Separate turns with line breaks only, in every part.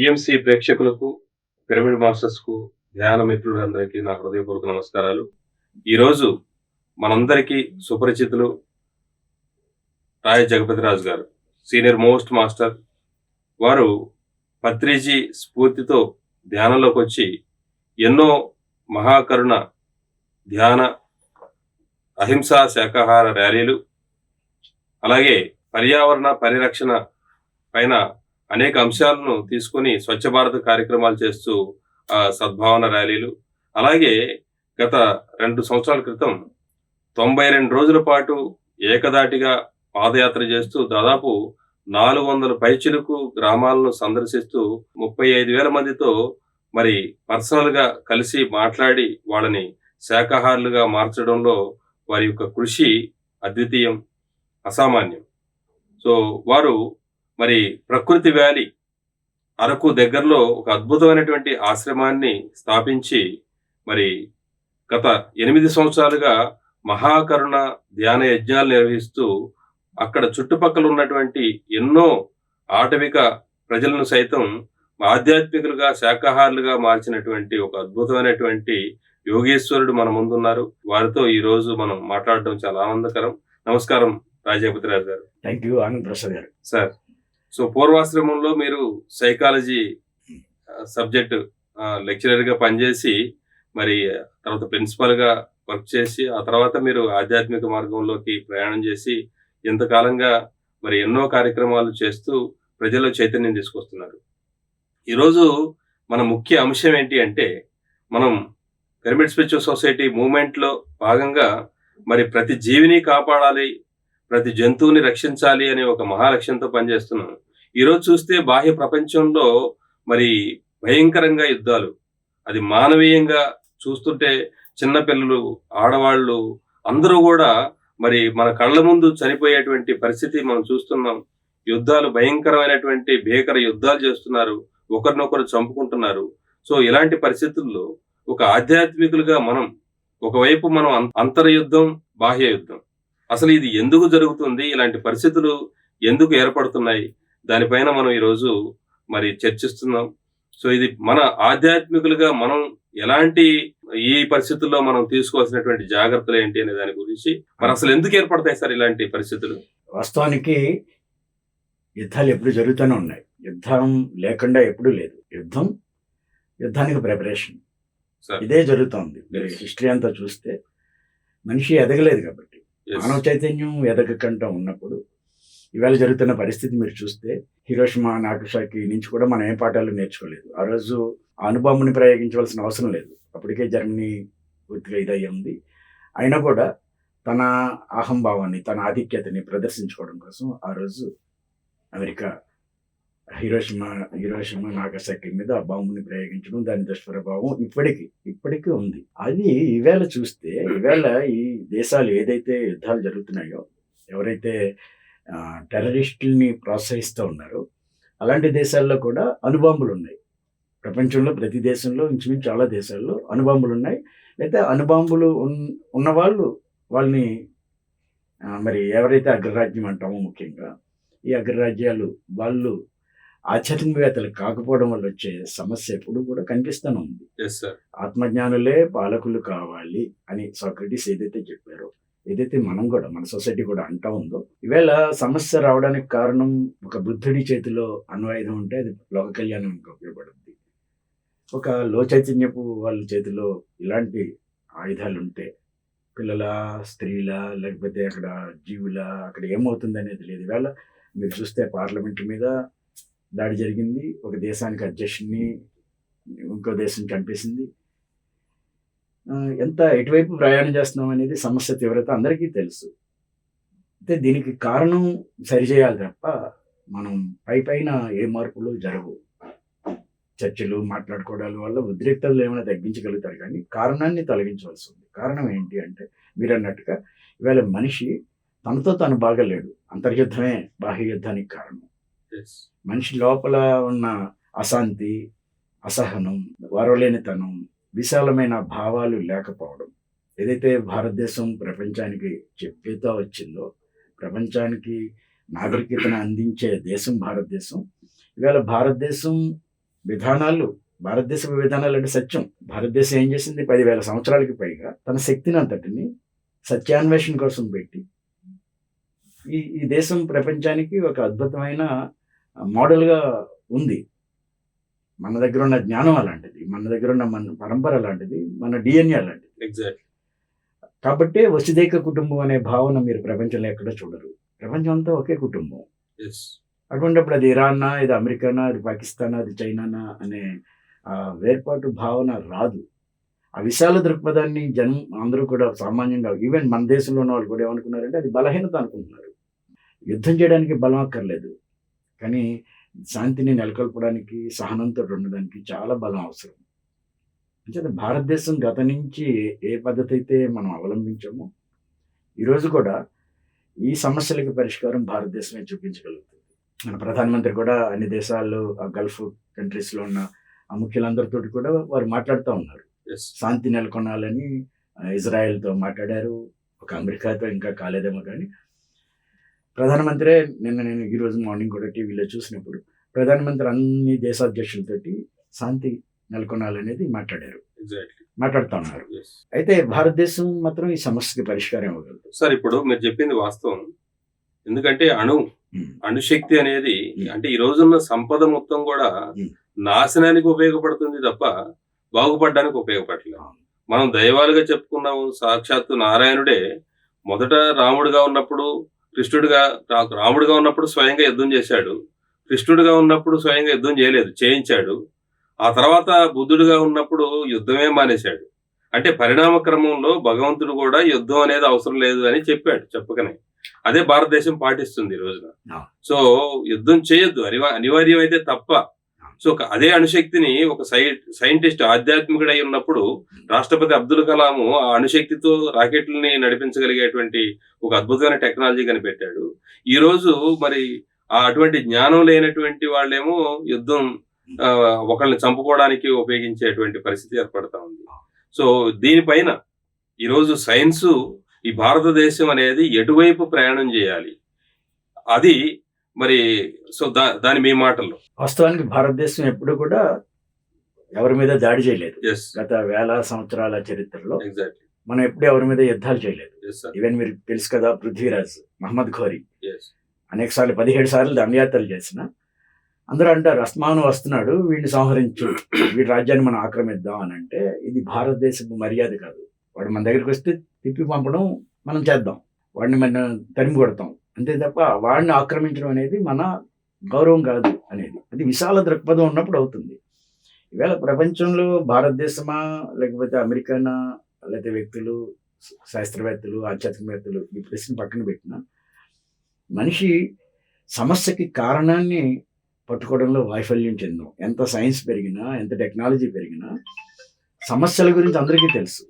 TMC ప్రేక్షకులకు, pyramid మాస్టర్స్‌కు, ధ్యాన మిత్రులందరికీ నా హృదయపూర్వక నమస్కారాలు. ఈరోజు మనందరికీ సుపరిచితులు రాయ జగపతిరాజు గారు. Senior most master. వారు పత్రిజీ స్ఫూర్తితో ధ్యానంలోకొచ్చి ఎన్నో మహాకరుణ, ధ్యాన, అహింసా శాకాహార ర్యాలీలు, అలాగే పర్యావరణ పరిరక్షణ పైన అనేక అంశాలను తీసుకొని స్వచ్ఛ భారత్ కార్యక్రమాలు చేస్తూ సద్భావన ర్యాలీలు, అలాగే గత 2 సంవత్సరాల క్రితం 92 రోజుల పాటు ఏకధాటిగా పాదయాత్ర చేస్తూ దాదాపు 400 పైచిలుకు గ్రామాలను సందర్శిస్తూ 35,000 మందితో మరి పర్సనల్గా కలిసి మాట్లాడి వాళ్ళని శాకాహారులుగా మార్చడంలో వారి యొక్క కృషి అద్వితీయం, అసామాన్యం. సో వారు మరి ప్రకృతి వ్యాలీ అరకు దగ్గరలో ఒక అద్భుతమైనటువంటి ఆశ్రమాన్ని స్థాపించి మరి గత 8 సంవత్సరాలుగా మహాకరుణ ధ్యాన యజ్ఞాలు నిర్వహిస్తూ అక్కడ చుట్టుపక్కల ఉన్నటువంటి ఎన్నో ఆటవిక ప్రజలను సైతం ఆధ్యాత్మికులుగా, శాకాహారులుగా మార్చినటువంటి ఒక అద్భుతమైనటువంటి యోగేశ్వరుడు మన ముందున్నారు. వారితో ఈ రోజు మనం మాట్లాడడం చాలా ఆనందకరం. నమస్కారం రాజపతిరాజు గారు.
థ్యాంక్ యూ ఆనంద్ ప్రసాద్ గారు.
సార్, సో పూర్వాశ్రమంలో మీరు సైకాలజీ సబ్జెక్ట్ లెక్చరర్గా పనిచేసి మరి తర్వాత ప్రిన్సిపల్గా వర్క్ చేసి ఆ తర్వాత మీరు ఆధ్యాత్మిక మార్గంలోకి ప్రయాణం చేసి ఇంతకాలంగా మరి ఎన్నో కార్యక్రమాలు చేస్తూ ప్రజల్లో చైతన్యం తీసుకొస్తున్నారు. ఈరోజు మన ముఖ్య అంశం ఏంటి అంటే, మనం పిరమిడ్ స్పిరిచువల్ సొసైటీ మూవ్మెంట్లో భాగంగా మరి ప్రతి జీవిని కాపాడాలి, ప్రతి జంతువుని రక్షించాలి అనే ఒక మహాలక్ష్యంతో పనిచేస్తున్నాం. ఈరోజు చూస్తే బాహ్య ప్రపంచంలో మరి భయంకరంగా యుద్ధాలు, అది మానవీయంగా చూస్తుంటే చిన్నపిల్లలు, ఆడవాళ్ళు అందరూ కూడా మరి మన కళ్ళ ముందు చనిపోయేటువంటి పరిస్థితి మనం చూస్తున్నాం. యుద్ధాలు, భయంకరమైనటువంటి భీకర యుద్ధాలు చేస్తున్నారు, ఒకరినొకరు చంపుకుంటున్నారు. సో ఇలాంటి పరిస్థితుల్లో ఒక ఆధ్యాత్మికులుగా మనం ఒకవైపు మనం అంతర్యుద్ధం, బాహ్య యుద్ధం, అసలు ఇది ఎందుకు జరుగుతుంది, ఇలాంటి పరిస్థితులు ఎందుకు ఏర్పడుతున్నాయి, దానిపైన మనం ఈరోజు మరి చర్చిస్తున్నాం. సో ఇది మన ఆధ్యాత్మికులుగా మనం ఎలాంటి ఈ పరిస్థితుల్లో మనం తీసుకోవాల్సినటువంటి జాగ్రత్తలు ఏంటి అనే దాని గురించి, మరి అసలు ఎందుకు ఏర్పడతాయి సార్ ఇలాంటి పరిస్థితులు?
వాస్తవానికి యుద్ధాలు ఎప్పుడు జరుగుతూనే ఉన్నాయి. యుద్ధం లేకుండా ఎప్పుడూ లేదు. యుద్ధానికి ప్రిపరేషన్, ఇదే జరుగుతోంది. మీరు హిస్టరీ అంతా చూస్తే మనిషి ఎదగలేదు కాబట్టి, మానవ చైతన్యం ఎదగకుండా ఉన్నప్పుడు ఇవాళ జరుగుతున్న పరిస్థితి మీరు చూస్తే హిరోషిమా, నాగసాకి నుంచి కూడా మనం ఏం పాఠాలు నేర్చుకోలేదు. ఆ రోజు అణుబాంబుని ప్రయోగించవలసిన అవసరం లేదు, అప్పటికే జర్మనీ పూర్తిగా ఇదయ్యి ఉంది. అయినా కూడా తన అహంభావాన్ని, తన ఆధిక్యతని ప్రదర్శించుకోవడం కోసం ఆ రోజు అమెరికా హిరోషిమా నాగసాకి మీద ఆ బాంబుని ప్రయోగించడం, దాని దుష్ప్రభావం ఇప్పటికీ ఉంది. అది ఈవేళ చూస్తే, ఈవేళ ఈ దేశాలు ఏదైతే యుద్ధాలు జరుగుతున్నాయో, ఎవరైతే టెర్రరిస్టుల్ని ప్రోత్సహిస్తూ ఉన్నారో అలాంటి దేశాల్లో కూడా అణుబాంబులు ఉన్నాయి. ప్రపంచంలో ప్రతి దేశంలో, ఇంచుమించు చాలా దేశాల్లో అణుబాంబులు ఉన్నాయి. అయితే అణుబాంబులు ఉన్నవాళ్ళు వాళ్ళని మరి ఎవరైతే అగ్రరాజ్యం అంటామో, ముఖ్యంగా ఈ అగ్రరాజ్యాలు వాళ్ళు ఆధ్యాత్మికవేత్తలు కాకపోవడం వల్ల వచ్చే సమస్య ఎప్పుడు కూడా కనిపిస్తూనే ఉంది. ఆత్మజ్ఞానులే పాలకులు కావాలి అని సాక్రటీస్ ఏదైతే చెప్పారో, ఏదైతే మనం కూడా, మన సొసైటీ కూడా అంటా ఉందో, ఈవేళ సమస్య రావడానికి కారణం ఒక బుద్ధుడి చేతిలో అణ్వాయుధం ఉంటే అది లోక కళ్యాణానికి ఉపయోగపడుతుంది. ఒక లో చైతన్యపు వాళ్ళ చేతిలో ఇలాంటి ఆయుధాలు ఉంటే పిల్లల, స్త్రీల, లేకపోతే అక్కడ జీవుల, అక్కడ ఏమవుతుంది అనేది లేదు. ఈవేళ మీరు చూస్తే పార్లమెంట్ మీద దాడి జరిగింది, ఒక దేశానికి అధ్యక్షుడిని ఇంకో దేశం చంపేసింది. ఎంత ఎటువైపు ప్రయాణం చేస్తున్నాం అనేది సమస్య తీవ్రత అందరికీ తెలుసు. అయితే దీనికి కారణం సరిచేయాలి తప్ప మనం పైన ఏ మార్పులు జరగవు. చర్చలు, మాట్లాడుకోవడాల వల్ల ఉద్రిక్తతలు ఏమైనా తగ్గించగలుగుతారు, కానీ కారణాన్ని తొలగించవలసి ఉంది. కారణం ఏంటి అంటే, మీరు అన్నట్టుగా ఇవాళ మనిషి తనతో తాను బాగలేడు. అంతర్యుద్ధమే బాహ్య యుద్ధానికి కారణం. మనిషి లోపల ఉన్న అశాంతి, అసహనం, వరవలేనితనం, విశాలమైన భావాలు లేకపోవడం, ఏదైతే భారతదేశం ప్రపంచానికి చెప్పుతూ వచ్చిందో, ప్రపంచానికి నాగరికతను అందించే దేశం భారతదేశం. ఇవాళ భారతదేశం విధానాలు, భారతదేశ విధానాలు అంటే సత్యం. భారతదేశం ఏం చేసింది? 10,000 సంవత్సరాలకి పైగా తన శక్తిని అంతటిని సత్యాన్వేషణ కోసం పెట్టి ఈ దేశం ప్రపంచానికి ఒక అద్భుతమైన మోడల్గా ఉంది. మన దగ్గర ఉన్న జ్ఞానం అలాంటిది, మన దగ్గర ఉన్న మన పరంపర అలాంటిది, మన డిఎన్ఏ అలాంటిది.
ఎగ్జాక్ట్లీ.
కాబట్టి వసుదైక కుటుంబం అనే భావన మీరు ప్రపంచంలో ఎక్కడ చూడరు. ప్రపంచం అంతా ఒకే కుటుంబం.
ఎస్.
అటువంటిప్పుడు అది ఇరాన్నా, ఇది అమెరికానా, అది పాకిస్తానా, అది చైనానా అనే వేర్పాటు భావన రాదు. ఆ విశాల దృక్పథాన్ని అందరూ కూడా సామాన్యంగా, ఈవెన్ మన దేశంలో ఉన్న వాళ్ళు కూడా ఏమనుకున్నారంటే అది బలహీనత అనుకుంటున్నారు. యుద్ధం చేయడానికి బలం అక్కర్లేదు, కానీ శాంతిని నెలకొల్పడానికి, సహనంతో ఉండడానికి చాలా బలం అవసరం. అంటే భారతదేశం గత నుంచి ఏ పద్ధతి అయితే మనం అవలంబించామో ఈరోజు కూడా ఈ సమస్యలకి పరిష్కారం భారతదేశమే చూపించగలుగుతుంది. మన ప్రధానమంత్రి కూడా అన్ని దేశాల్లో, ఆ గల్ఫ్ కంట్రీస్లో ఉన్న ఆ ముఖ్యులందరితో కూడా వారు మాట్లాడుతూ ఉన్నారు.
ఎస్.
శాంతి నెలకొనాలని ఇజ్రాయెల్తో మాట్లాడారు. ఒక అమెరికాతో ఇంకా కాలేదేమో, కానీ ప్రధానమంత్రి నేను ఈరోజు మార్నింగ్ కూడా టీవీలో చూసినప్పుడు ప్రధానమంత్రి అన్ని దేశాధ్యక్షులతోటి శాంతి నెలకొనాలనేది మాట్లాడారు,
ఎగ్జాక్ట్లీ
మాట్లాడుతూ ఉన్నారు.
ఎస్.
అయితే భారతదేశం మాత్రం ఈ సమస్యకి పరిష్కారం ఇవ్వగలదు.
సార్, ఇప్పుడు మీరు చెప్పింది వాస్తవం. ఎందుకంటే అణుశక్తి అనేది అంటే ఈ రోజున్న సంపద మొత్తం కూడా నాశనానికి ఉపయోగపడుతుంది తప్ప బాగుపడడానికి ఉపయోగపడలేదు. మనం దైవాలుగా చెప్పుకున్నాము. సాక్షాత్తు నారాయణుడే మొదట రాముడిగా ఉన్నప్పుడు రాముడిగా ఉన్నప్పుడు స్వయంగా యుద్ధం చేశాడు. కృష్ణుడిగా ఉన్నప్పుడు స్వయంగా యుద్ధం చేయించాడు. ఆ తర్వాత బుద్ధుడిగా ఉన్నప్పుడు యుద్ధమే మానేశాడు. అంటే పరిణామ క్రమంలో భగవంతుడు కూడా యుద్ధం అనేది అవసరం లేదు అని చెప్పాడు చెప్పకనే. అదే భారతదేశం పాటిస్తుంది ఈ రోజున. సో యుద్ధం చేయొద్దు అనివార్యం అయితే తప్ప. సో అదే అణుశక్తిని ఒక సైంటిస్ట్ ఆధ్యాత్మికుడు అయి ఉన్నప్పుడు రాష్ట్రపతి అబ్దుల్ కలాం ఆ అణుశక్తితో రాకెట్లని నడిపించగలిగేటువంటి ఒక అద్భుతమైన టెక్నాలజీ కనిపెట్టాడు. ఈ రోజు మరి అటువంటి జ్ఞానం లేనటువంటి వాళ్ళేమో యుద్ధం ఒకళ్ళని చంపుకోవడానికి ఉపయోగించేటువంటి పరిస్థితి ఏర్పడతా ఉంది. సో దీనిపైన ఈరోజు సైన్స్, ఈ భారతదేశం అనేది ఎటువైపు ప్రయాణం చేయాలి అది మరి సో దాని మీ మాటల్లో.
వాస్తవానికి భారతదేశం ఎప్పుడు కూడా ఎవరి మీద దాడి చేయలేదు.
ఎస్.
గత వేల సంవత్సరాల చరిత్రలో
ఎగ్జాక్ట్లీ.
మనం ఎప్పుడు ఎవరి మీద యుద్ధాలు చేయలేదు.
Yes sir.
ఈవెన్ మీరు తెలుసు కదా, పృథ్వీరాజ్, మహమ్మద్ ఘోరీ
ఎస్.
అనేక సార్లు 17 సార్లు దండయాత్రలు చేసిన అందరూ అంటారు అస్మాను వస్తున్నాడు, వీడిని సంహరించు, వీడి రాజ్యాన్ని మనం ఆక్రమిద్దాం అని. అంటే ఇది భారతదేశపు మర్యాద కాదు. వాడు మన దగ్గరికి వస్తే తిప్పి పంపడం మనం చేద్దాం, వాడిని మనం తరిమి కొడతాం అంతే తప్ప వాడిని ఆక్రమించడం అనేది మన గౌరవం కాదు అనేది. అది విశాల దృక్పథం ఉన్నప్పుడు అవుతుంది. ఈవేళ ప్రపంచంలో భారతదేశమా లేకపోతే అమెరికానా, లేకపోతే వ్యక్తులు, శాస్త్రవేత్తలు, ఆధ్యాత్మికవేత్తలు, ఈ ప్రశ్న పక్కన పెట్టిన మనిషి సమస్యకి కారణాన్ని పట్టుకోవడంలో వైఫల్యం చెందాం. ఎంత సైన్స్ పెరిగినా, ఎంత టెక్నాలజీ పెరిగినా సమస్యల గురించి అందరికీ తెలుసు.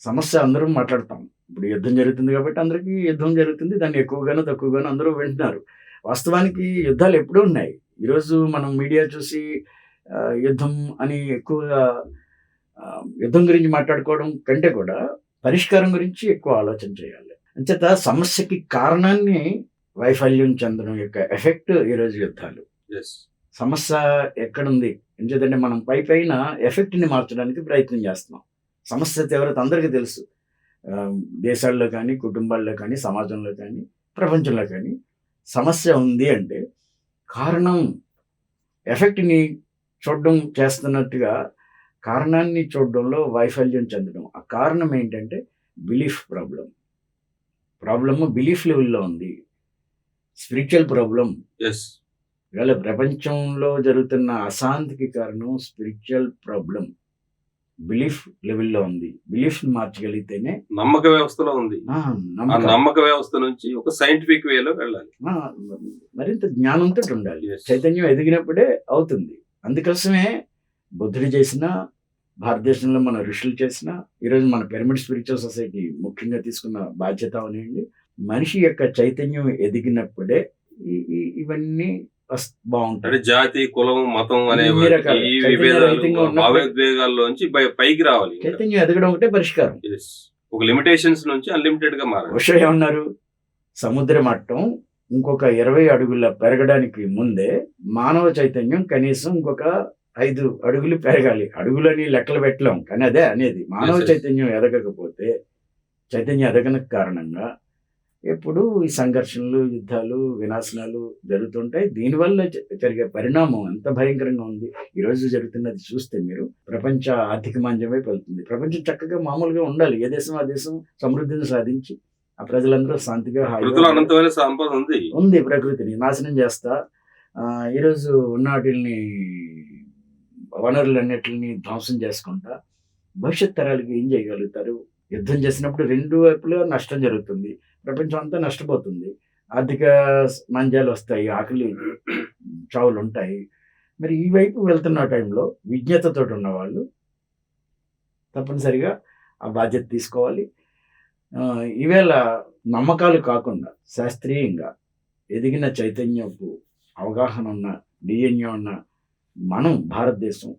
సమస్య అందరూ మాట్లాడతాం. ఇప్పుడు యుద్ధం జరుగుతుంది కాబట్టి అందరికీ యుద్ధం జరుగుతుంది, దాన్ని ఎక్కువగానో తక్కువగానో అందరూ వింటున్నారు. వాస్తవానికి యుద్ధాలు ఎప్పుడూ ఉన్నాయి. ఈరోజు మనం మీడియా చూసి యుద్ధం అని ఎక్కువగా యుద్ధం గురించి మాట్లాడుకోవడం కంటే కూడా పరిష్కారం గురించి ఎక్కువ ఆలోచన చేయాలి. అంచేత సమస్యకి కారణాన్ని వైఫల్యం చెందడం యొక్క ఎఫెక్ట్ ఈరోజు యుద్ధాలు. సమస్య ఎక్కడుంది ఎంచేతంటే మనం పైన ఎఫెక్ట్ని మార్చడానికి ప్రయత్నం చేస్తున్నాం. సమస్య తీవ్రత అందరికీ తెలుసు. దేశాల్లో కానీ, కుటుంబాల్లో కానీ, సమాజంలో కానీ, ప్రపంచంలో కానీ సమస్య ఉంది అంటే కారణం ఎఫెక్ట్ని చూడడం చేస్తున్నట్టుగా కారణాన్ని చూడడంలో వైఫల్యం చెందడం. ఆ కారణం ఏంటంటే బిలీఫ్ ప్రాబ్లము బిలీఫ్ లెవెల్లో ఉంది. Spiritual problem. ఇవాళ ప్రపంచంలో జరుగుతున్న అశాంతికి కారణం స్పిరిచువల్ ప్రాబ్లం, బిలీఫ్ లెవెల్లో ఉంది. బిలీఫ్ మార్చగలిగితేనే
నమ్మక వ్యవస్థలో ఉంది. నమ్మక వ్యవస్థ నుంచి ఒక సైంటిఫిక్ వేలో వెళ్ళాలి,
మరింత జ్ఞానంతో ఉండాలి. చైతన్యం ఎదిగినప్పుడే అవుతుంది. అందుకోసమే బుద్ధుడు చేసిన, భారతదేశంలో మన ఋషులు చేసిన, ఈరోజు మన పిరమిడ్ స్పిరిచువల్ సొసైటీ ముఖ్యంగా తీసుకున్న బాధ్యత అనేది మనిషి యొక్క చైతన్యం ఎదిగినప్పుడే ఇవన్నీ బాగుంటాయి.
జాతి, కులం, మతం అనే భావోద్వేగాల్లోంచి పైకి రావాలి.
చైతన్యం ఎదగడం ఒకటే పరిష్కారం.
ఒక లిమిటేషన్స్ నుంచి అన్లిమిటెడ్ గా మారాలి.
విషయం ఏమన్నారు, సముద్ర మట్టం ఇంకొక 20 అడుగుల పెరగడానికి ముందే మానవ చైతన్యం కనీసం ఇంకొక 5 అడుగులు పెరగాలి. అడుగులని లెక్కలు పెట్టలేం. కానీ అదే అనేది. మానవ
yes.
చైతన్యం ఎదగకపోతే, చైతన్యం ఎదగని కారణంగా ఎప్పుడూ ఈ సంఘర్షణలు, యుద్ధాలు, వినాశనాలు జరుగుతుంటాయి. దీనివల్ల జరిగే పరిణామం ఎంత భయంకరంగా ఉంది. ఈరోజు జరుగుతున్నది చూస్తే మీరు ప్రపంచ ఆర్థిక మాంద్యం వైపు వెళ్తుంది. ప్రపంచం చక్కగా మామూలుగా ఉండాలి. ఏ దేశం ఆ దేశం సమృద్ధిని సాధించి, ఆ ప్రజలందరూ శాంతిగా
ప్రకృతిలో అనంతమైన సంపద ఉంది.
ఉంది. ప్రకృతిని నాశనం చేస్తా ఈరోజు ఉన్న వాటిల్ని వనరులన్నిటిని ధ్వంసం చేసుకుంటా భవిష్యత్ తరాలకి ఏం చేయగలుగుతారు? యుద్ధం చేసినప్పుడు 2 వైపులా నష్టం జరుగుతుంది. ప్రపంచం అంతా నష్టపోతుంది. ఆర్థిక మాంద్యాలు వస్తాయి. ఆకలి చావులు ఉంటాయి. మరి ఈ వైపు వెళ్తున్న టైంలో విజ్ఞతతోటి ఉన్నవాళ్ళు తప్పనిసరిగా ఆ బాధ్యత తీసుకోవాలి. ఈవేళ నమ్మకాలు కాకుండా శాస్త్రీయంగా ఎదిగిన చైతన్యపు అవగాహన ఉన్న డిఎన్ఏ ఉన్న మనం భారతదేశం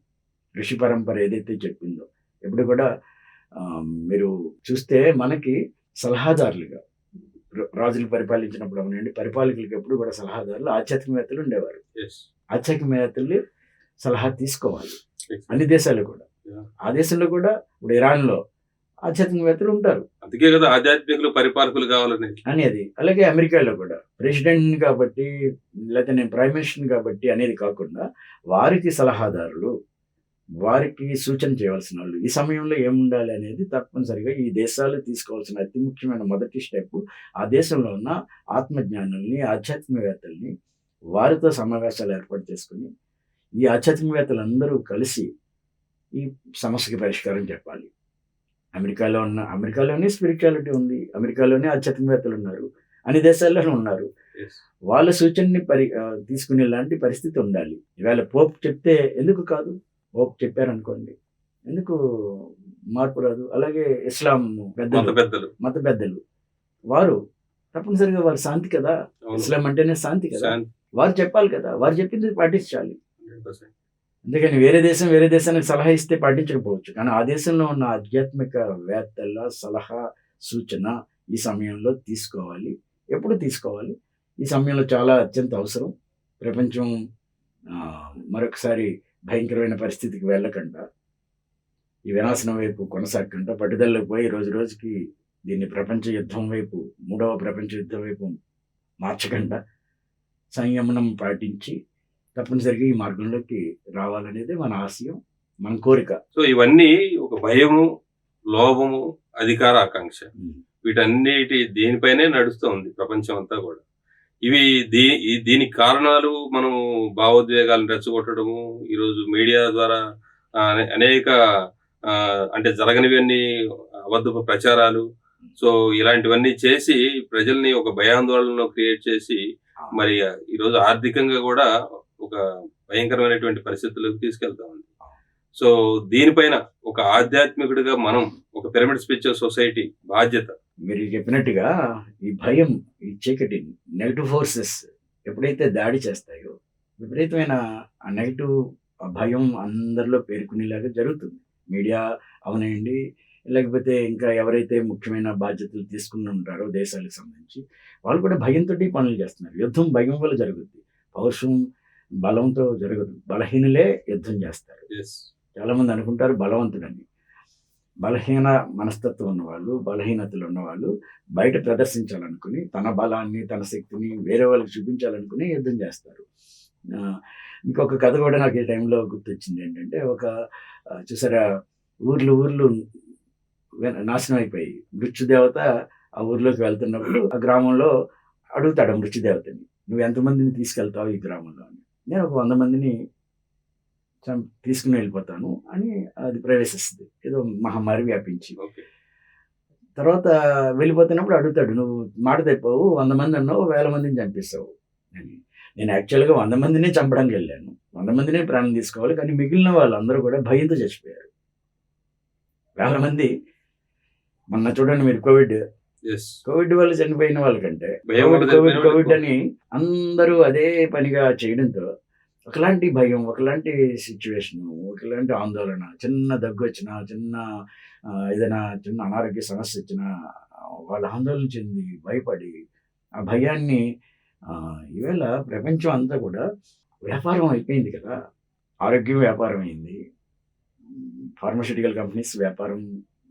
ఋషి పరంపర ఏదైతే చెప్పిందో ఎప్పుడు కూడా మీరు చూస్తే మనకి సలహాదారులుగా రాజులు పరిపాలించినప్పుడు అవునండి, పరిపాలకులకి ఎప్పుడు కూడా సలహాదారులు ఆధ్యాత్మికవేత్తలు ఉండేవారు.
Yes.
ఆధ్యాత్మికవేత్తలు సలహా తీసుకోవాలి.
Yes.
అన్ని దేశాలు కూడా.
Yeah.
ఆ దేశంలో కూడా ఇప్పుడు ఇరాన్లో ఆధ్యాత్మికవేత్తలు ఉంటారు
అందుకే కదా ఆధ్యాత్మికులు పరిపాలకులు కావాలని.
అనేది. అలాగే అమెరికాలో కూడా ప్రెసిడెంట్ కాబట్టి లేకపోతే నేను ప్రైమ్ మినిస్టర్ కాబట్టి అనేది కాకుండా వారికి సలహాదారులు, వారికి సూచన చేయవలసిన వాళ్ళు ఈ సమయంలో ఏముండాలి అనేది తప్పనిసరిగా ఈ దేశాలు తీసుకోవాల్సిన అతి ముఖ్యమైన మొదటి స్టెప్. ఆ దేశంలో ఉన్న ఆత్మజ్ఞానుల్ని, ఆధ్యాత్మికవేత్తల్ని వారితో సమావేశాలు ఏర్పాటు చేసుకుని ఈ ఆధ్యాత్మికవేత్తలందరూ కలిసి ఈ సమస్యకి పరిష్కారం చెప్పాలి. అమెరికాలోనే స్పిరిచువాలిటీ ఉంది, అమెరికాలోనే ఆధ్యాత్మికవేత్తలు ఉన్నారు, అన్ని దేశాల్లోనూ ఉన్నారు.
Yes.
వాళ్ళ సూచనని తీసుకునే లాంటి పరిస్థితి ఉండాలి. ఇవాళ పోప్ చెప్తే ఎందుకు కాదు? పోప్ చెప్పారనుకోండి ఎందుకు మార్పు రాదు? అలాగే ఇస్లాం మత పెద్దలు వారు తప్పనిసరిగా వారు శాంతి కదా.
అవును.
ఇస్లాం అంటేనే శాంతి కదా.
శాంతి.
వారు చెప్పాలి కదా, వారు చెప్పింది పాటించాలి.
100%.
అందుకని వేరే దేశానికి సలహా ఇస్తే పాటించకపోవచ్చు, కానీ ఆ దేశంలో ఉన్న ఆధ్యాత్మిక వేత్తల సలహా సూచన ఈ సమయంలో తీసుకోవాలి. ఎప్పుడు తీసుకోవాలి? ఈ సమయంలో చాలా అత్యంత అవసరం. ప్రపంచం మరొకసారి భయంకరమైన పరిస్థితికి వెళ్ళకుండా, ఈ వినాశనం వైపు కొనసాగకుండా పట్టుదలకు పోయి రోజు రోజుకి దీన్ని ప్రపంచ యుద్ధం వైపు, 3వ ప్రపంచ యుద్ధం వైపు మార్చకుండా సంయమనం పాటించి తప్పనిసరిగా ఈ మార్గంలోకి రావాలనేది మన ఆశయం, మన కోరిక.
సో ఇవన్నీ ఒక భయము, లోభము, అధికార ఆకాంక్ష, వీటన్నిటి దీనిపైనే నడుస్తూ ఉంది ప్రపంచం అంతా కూడా. ఇవి దీనికి కారణాలు మనం భావోద్వేగాలను రెచ్చగొట్టడము, ఈరోజు మీడియా ద్వారా అనేక అంటే జరగనివన్నీ అబద్ధపు ప్రచారాలు, సో ఇలాంటివన్నీ చేసి ప్రజల్ని ఒక భయాందోళనలో క్రియేట్ చేసి మరి ఈరోజు ఆర్థికంగా కూడా ఒక భయంకరమైనటువంటి పరిస్థితులకు తీసుకెళ్తా ఉంది. సో దీనిపైన ఒక ఆధ్యాత్మికుడిగా మనం ఒక పిరమిడ్ స్పిరిచువల్ సొసైటీ బాధ్యత.
మీరు చెప్పినట్టుగా ఈ భయం, ఈ చీకటి, నెగటివ్ ఫోర్సెస్ ఎప్పుడైతే దాడి చేస్తాయో విపరీతమైన ఆ నెగటివ్ భయం అందరిలో పేర్కొనేలాగా జరుగుతుంది. మీడియా అవనండి, లేకపోతే ఇంకా ఎవరైతే ముఖ్యమైన బాధ్యతలు తీసుకుని ఉంటారో దేశాలకు సంబంధించి వాళ్ళు కూడా భయంతో పనులు చేస్తున్నారు. యుద్ధం భయం వల్ల జరుగుద్ది, పౌరుషం బలంతో జరగదు. బలహీనులే యుద్ధం చేస్తారు. చాలామంది అనుకుంటారు బలవంతుడని. బలహీన మనస్తత్వం ఉన్నవాళ్ళు, బలహీనతలు ఉన్నవాళ్ళు బయట ప్రదర్శించాలనుకుని తన బలాన్ని, తన శక్తిని వేరే వాళ్ళకి చూపించాలనుకుని యుద్ధం చేస్తారు. ఇంకొక కథ కూడా నాకు ఈ టైంలో గుర్తొచ్చింది. ఏంటంటే చూసారా, ఊర్లు నాశనం అయిపోయి మృత్యుదేవత ఆ ఊర్లోకి వెళ్తున్నప్పుడు ఆ గ్రామంలో అడుగుతాడు మృత్యుదేవతని, నువ్వు ఎంతమందిని తీసుకెళ్తావు ఈ గ్రామంలో అని. నేను ఒక 100 మందిని తీసుకుని వెళ్ళిపోతాను అని అది ప్రవేశిస్తుంది, ఏదో మహమ్మారి వ్యాపించి. తర్వాత వెళ్ళిపోతున్నప్పుడు అడుగుతాడు, నువ్వు మాట తెప్పావు, 100 మంది అన్నావు, 1000 మందిని చంపిస్తావు అని. నేను యాక్చువల్గా 100 మందిని చంపడానికి వెళ్ళాను, 100 మందినే ప్రాణం తీసుకోవాలి, కానీ మిగిలిన వాళ్ళందరూ కూడా భయంతో చచ్చిపోయారు. 1000 మంది. మొన్న చూడండి మీరు కోవిడ్ వల్ల చనిపోయిన వాళ్ళకంటే కోవిడ్ అని అందరూ అదే పనిగా చేయడంతో ఒకలాంటి భయం, ఒకలాంటి సిచ్యువేషన్, ఒకలాంటి ఆందోళన, చిన్న దగ్గు వచ్చినా, ఏదైనా చిన్న అనారోగ్య సమస్య వచ్చినా వాళ్ళు ఆందోళన చెంది భయపడి ఆ భయాన్ని ఈవేళ ప్రపంచం అంతా కూడా వ్యాపారం అయిపోయింది కదా. ఆరోగ్యం వ్యాపారం అయింది. ఫార్మాస్యూటికల్ కంపెనీస్ వ్యాపారం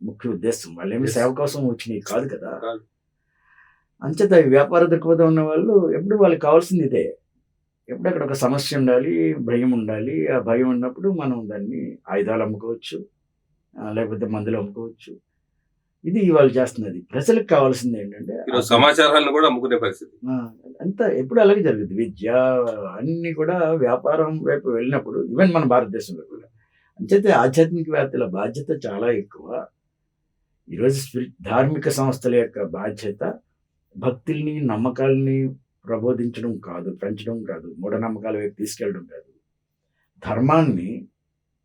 ముఖ్య ఉద్దేశం. వాళ్ళేమి
Yes.
సేవ కోసం వచ్చినవి కాదు కదా!
కాదు.
అంచేత ఈ వ్యాపార దృక్పథం ఉన్న వాళ్ళు ఎప్పుడు వాళ్ళకి కావాల్సింది ఇదే. ఎప్పుడు అక్కడ ఒక సమస్య ఉండాలి, భయం ఉండాలి. ఆ భయం ఉన్నప్పుడు మనం దాన్ని ఆయుధాలు అమ్ముకోవచ్చు, లేకపోతే మందులు అమ్ముకోవచ్చు. ఇది వాళ్ళు చేస్తున్నది. ప్రజలకు కావాల్సింది ఏంటంటే
ఈరోజు సమాచారాలను కూడా అమ్ముకునే పరిస్థితి.
అంతా ఎప్పుడు అలాగే జరుగుతుంది. విద్య అన్నీ కూడా వ్యాపారం వైపు వెళ్ళినప్పుడు ఈవెన్ మన భారతదేశంలో కూడా. అంచేతే ఆధ్యాత్మికవేత్తల బాధ్యత చాలా ఎక్కువ. ఈరోజు ధార్మిక సంస్థల యొక్క బాధ్యత భక్తుల్ని, నమ్మకాల్ని ప్రబోధించడం కాదు, పెంచడం కాదు, మూఢనమ్మకాల వైపు తీసుకెళ్ళడం కాదు. ధర్మాన్ని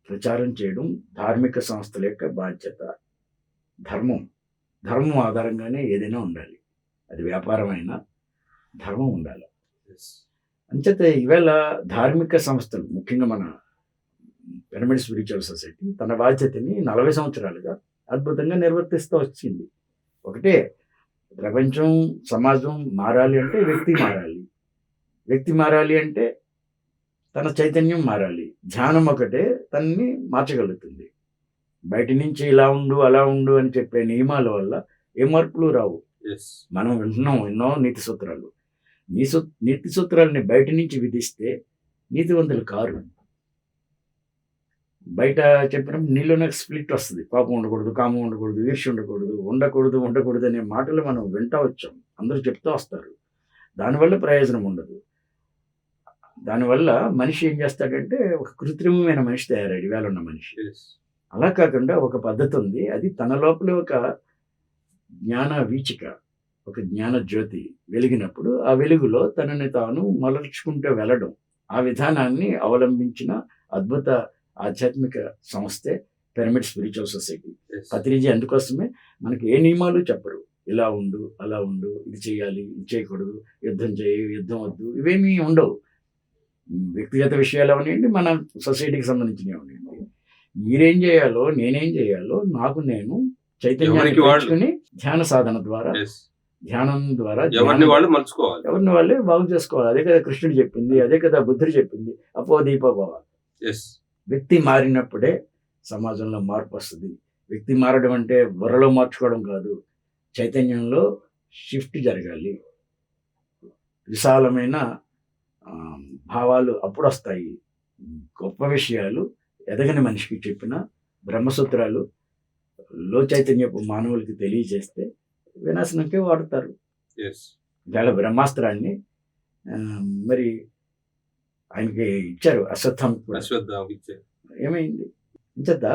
ప్రచారం చేయడం ధార్మిక సంస్థల యొక్క బాధ్యత. ధర్మం ఆధారంగానే ఏదైనా ఉండాలి. అది వ్యాపారమైనా ధర్మం ఉండాలి.
Yes.
అంచేతే ఈవేళ ధార్మిక సంస్థలు ముఖ్యంగా మన పిరమిడ్ స్పిరిచువల్ సొసైటీ తన బాధ్యతని 40 సంవత్సరాలుగా అద్భుతంగా నిర్వర్తిస్తూ వచ్చింది. ఒకటే, ప్రపంచం, సమాజం మారాలి అంటే వ్యక్తి మారాలి. వ్యక్తి మారాలి అంటే తన చైతన్యం మారాలి. ధ్యానం ఒకటే తనని మార్చగలుగుతుంది. బయట నుంచి ఇలా ఉండు, అలా ఉండు అని చెప్పే నియమాల వల్ల ఏ మార్పులు రావు.
Yes.
మనం వింటున్నాం ఎన్నో నీతి సూత్రాలు. నీతి సూత్రాలని బయట నుంచి విధిస్తే నీతివంతులు కారు. బయట చెప్పినప్పుడు నీలోనే స్ప్లిట్ వస్తుంది. కోపం ఉండకూడదు, కామం ఉండకూడదు, ఈర్ష్య ఉండకూడదు అనే మాటలు మనం వింటా వచ్చాం. అందరూ చెప్తూ వస్తారు. దానివల్ల ప్రయోజనం ఉండదు. దానివల్ల మనిషి ఏం చేస్తాడంటే ఒక కృత్రిమమైన మనిషి తయారయ్యాడు ఇవాళ ఉన్న మనిషి.
Yes.
అలా కాకుండా ఒక పద్ధతి ఉంది. అది తన లోపల ఒక జ్ఞాన వీచిక, ఒక జ్ఞాన జ్యోతి వెలిగినప్పుడు ఆ వెలుగులో తనని తాను మలర్చుకుంటూ వెళ్ళడం, ఆ విధానాన్ని అవలంబించిన అద్భుత ఆధ్యాత్మిక సంస్థే pyramid spiritual society.
Yes.
Patriji అందుకోసమే మనకి ఏ నియమాలు చెప్పరు. ఇలా ఉండు, అలా ఉండు, ఇది చేయాలి, ఇది చేయకూడదు, యుద్ధం చేయి, యుద్ధం వద్దు, ఇవేమీ ఉండవు. వ్యక్తిగత విషయాలు అవనివ్వండి, మన సొసైటీకి సంబంధించినవి అవనివ్వండి. మీరేం చేయాలో, నేనేం చేయాలో నాకు నేను చైతన్యాన్ని
ఎవరికి వాళ్ళు.
పెంచుకుని ధ్యాన సాధన ద్వారా,
Yes.
ధ్యానం ద్వారా
ఎవరిని వాళ్ళు మలుచుకోవాలి.
ఎవరిని వాళ్ళే బాగు చేసుకోవాలి. అదే కదా కృష్ణుడు చెప్పింది, అదే కదా బుద్ధుడు చెప్పింది. అపో దీపోభవ.
Yes.
వ్యక్తి మారినప్పుడే సమాజంలో మార్పు వస్తుంది. వ్యక్తి మారడం అంటే బుర్రలో మార్చుకోవడం కాదు, చైతన్యంలో షిఫ్ట్ జరగాలి. విశాలమైన భావాలు అప్పుడు వస్తాయి. గొప్ప విషయాలు ఎదగని మనిషికి చెప్పిన బ్రహ్మసూత్రాలు లో చైతన్యపు మానవులకి తెలియజేస్తే వినాశనంకే వాడతారు.
Yes.
ఇవాళ బ్రహ్మాస్త్రాన్ని మరి ఆయనకి ఇచ్చారు, అశ్వత్థామకి కూడా.
అశ్వత్థామకి ఇచ్చారు.
ఏమైంది? ఇంచేత